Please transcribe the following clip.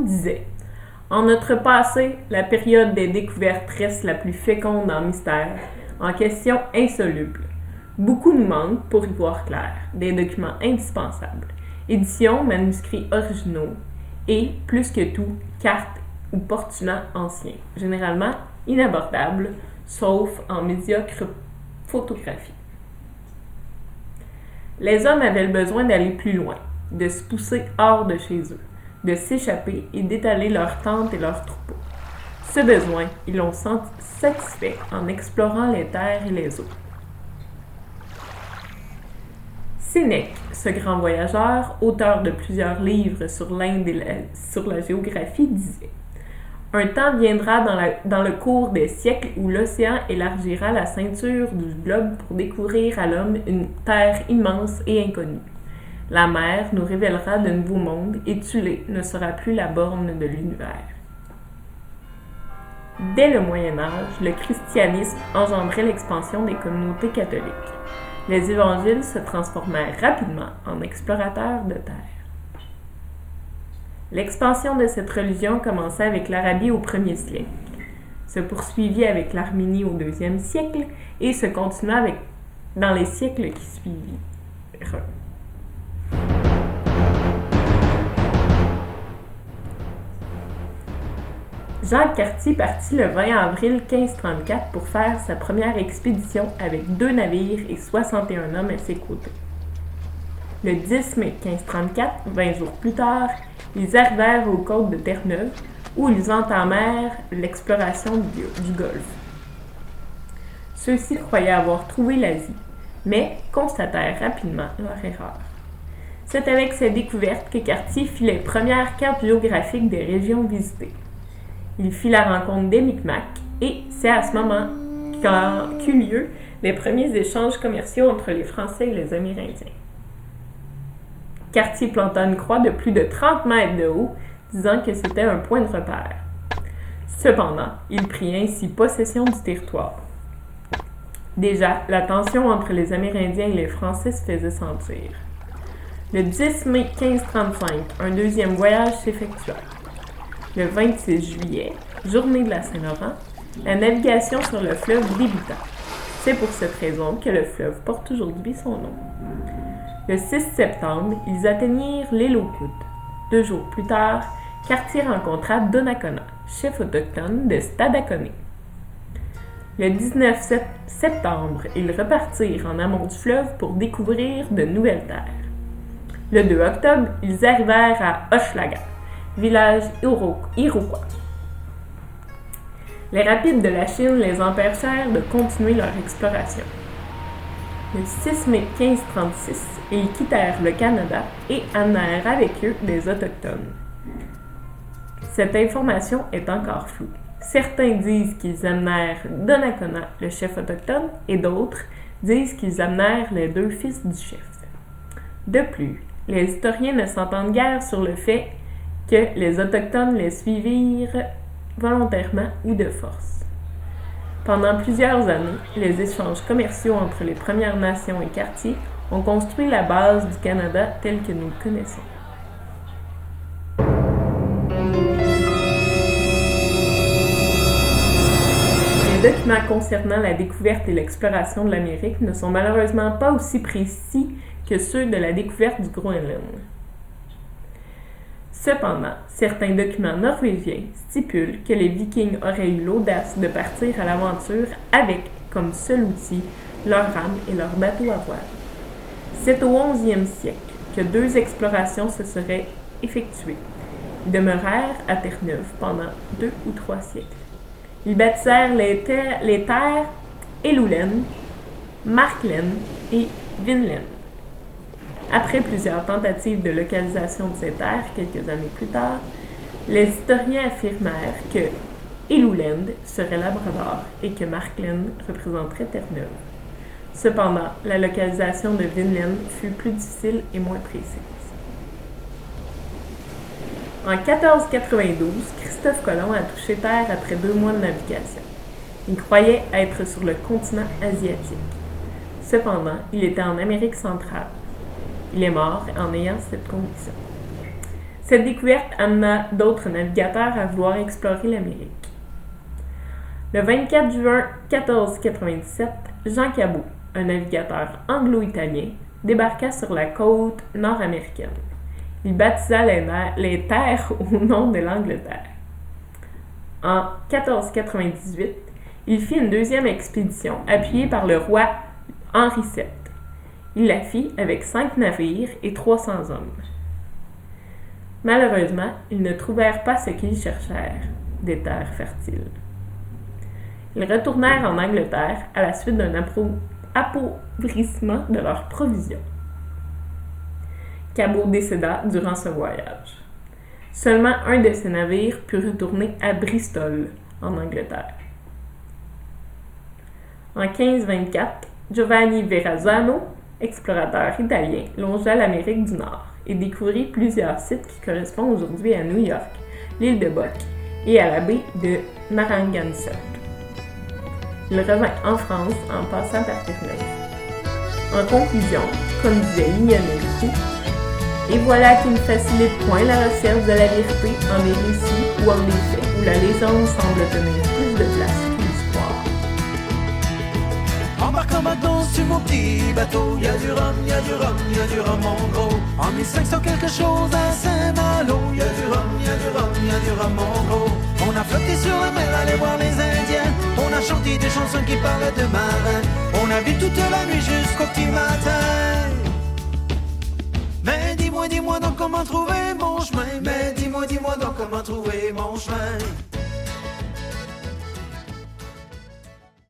disait « En notre passé, la période des découvertes reste la plus féconde en mystères, en questions insolubles. Beaucoup nous manquent pour y voir clair, des documents indispensables, éditions, manuscrits originaux et, plus que tout, cartes ou portulans anciens, généralement inabordables, sauf en médiocre photographie. Les hommes avaient le besoin d'aller plus loin, de se pousser hors de chez eux, de s'échapper et d'étaler leurs tentes et leurs troupeaux. Ce besoin, ils l'ont satisfait en explorant les terres et les eaux. Sénèque, ce grand voyageur, auteur de plusieurs livres sur l'Inde et sur la géographie, disait « Un temps viendra dans le cours des siècles où l'océan élargira la ceinture du globe pour découvrir à l'homme une terre immense et inconnue. La mer nous révélera de nouveaux mondes et Thulé ne sera plus la borne de l'univers. » Dès le Moyen Âge, le christianisme engendrait l'expansion des communautés catholiques. Les évangiles se transformèrent rapidement en explorateurs de terre. L'expansion de cette religion commença avec l'Arabie au 1er siècle, se poursuivit avec l'Arménie au 2e siècle et se continua dans les siècles qui suivirent. Jacques Cartier partit le 20 avril 1534 pour faire sa première expédition avec 2 navires et 61 hommes à ses côtés. Le 10 mai 1534, 20 jours plus tard, ils arrivèrent aux côtes de Terre-Neuve, où ils entamèrent l'exploration du Golfe. Ceux-ci croyaient avoir trouvé l'Asie, mais constatèrent rapidement leur erreur. C'est avec ces découvertes que Cartier fit les premières cartes géographiques des régions visitées. Il fit la rencontre des Micmacs et c'est à ce moment qu'eut lieu les premiers échanges commerciaux entre les Français et les Amérindiens. Cartier planta une croix de plus de 30 mètres de haut, disant que c'était un point de repère. Cependant, il prit ainsi possession du territoire. Déjà, la tension entre les Amérindiens et les Français se faisait sentir. Le 10 mai 1535, un deuxième voyage s'effectua. Le 26 juillet, journée de la Saint-Laurent, la navigation sur le fleuve débuta. C'est pour cette raison que le fleuve porte aujourd'hui son nom. Le 6 septembre, ils atteignirent l'île aux Coudes. 2 jours plus tard, Cartier rencontra Donnacona, chef autochtone de Stadacone. Le 19 septembre, ils repartirent en amont du fleuve pour découvrir de nouvelles terres. Le 2 octobre, ils arrivèrent à Hochelaga, village iroquois. Les rapides de la Chine les empêchèrent de continuer leur exploration. Le 6 mai 1536, ils quittèrent le Canada et amenèrent avec eux des Autochtones. Cette information est encore floue. Certains disent qu'ils amenèrent Donnacona, le chef autochtone, et d'autres disent qu'ils amenèrent les 2 fils du chef. De plus, les historiens ne s'entendent guère sur le fait que les Autochtones les suivirent volontairement ou de force. Pendant plusieurs années, les échanges commerciaux entre les Premières Nations et Cartier ont construit la base du Canada tel que nous le connaissons. Les documents concernant la découverte et l'exploration de l'Amérique ne sont malheureusement pas aussi précis que ceux de la découverte du Groenland. Cependant, certains documents norvégiens stipulent que les Vikings auraient eu l'audace de partir à l'aventure avec, comme seul outil, leurs rames et leurs bateaux à voile. C'est au 11e siècle que 2 explorations se seraient effectuées. Ils demeurèrent à Terre-Neuve pendant 2 ou 3 siècles. Ils baptisèrent les terres Helluland, Markland et Vinland. Après plusieurs tentatives de localisation de ces terres, quelques années plus tard, les historiens affirmèrent que Helluland serait Labrador et que Markland représenterait Terre-Neuve. Cependant, la localisation de Vinland fut plus difficile et moins précise. En 1492, Christophe Colomb a touché terre après 2 mois de navigation. Il croyait être sur le continent asiatique. Cependant, il était en Amérique centrale. Il est mort en ayant cette conviction. Cette découverte amena d'autres navigateurs à vouloir explorer l'Amérique. Le 24 juin 1497, Jean Cabot, un navigateur anglo-italien, débarqua sur la côte nord-américaine. Il baptisa les terres au nom de l'Angleterre. En 1498, il fit une deuxième expédition appuyée par le roi Henri VII. Il la fit avec 5 navires et 300 hommes. Malheureusement, ils ne trouvèrent pas ce qu'ils cherchèrent, des terres fertiles. Ils retournèrent en Angleterre à la suite d'un appauvrissement de leurs provisions. Cabot décéda durant ce voyage. Seulement un de ses navires put retourner à Bristol, en Angleterre. En 1524, Giovanni Verrazzano, explorateur italien, longea l'Amérique du Nord et découvrit plusieurs sites qui correspondent aujourd'hui à New York, l'île de Buck et à la baie de Narragansett. Il revint en France en passant par Terre-Neuve. En conclusion, comme disait Lionel Roux, et voilà qui ne facilite point la recherche de la vérité en des récits ou en des faits où la légende semble tenir plus de place que l'histoire. Embarque maintenant sur mon petit bateau, y a du rhum, y a du rhum, y a du rhum en gros. En 1500 quelque chose à Saint-Malo, y a du rhum, y a du rhum, y a du rhum en gros. On a flotté sur la mer, allé voir les Indiens. On a chanté des chansons qui parlaient de marins. On a vu toute la nuit jusqu'au petit matin. Mais dis-moi donc comment trouver mon chemin. Mais dis-moi donc comment trouver mon chemin.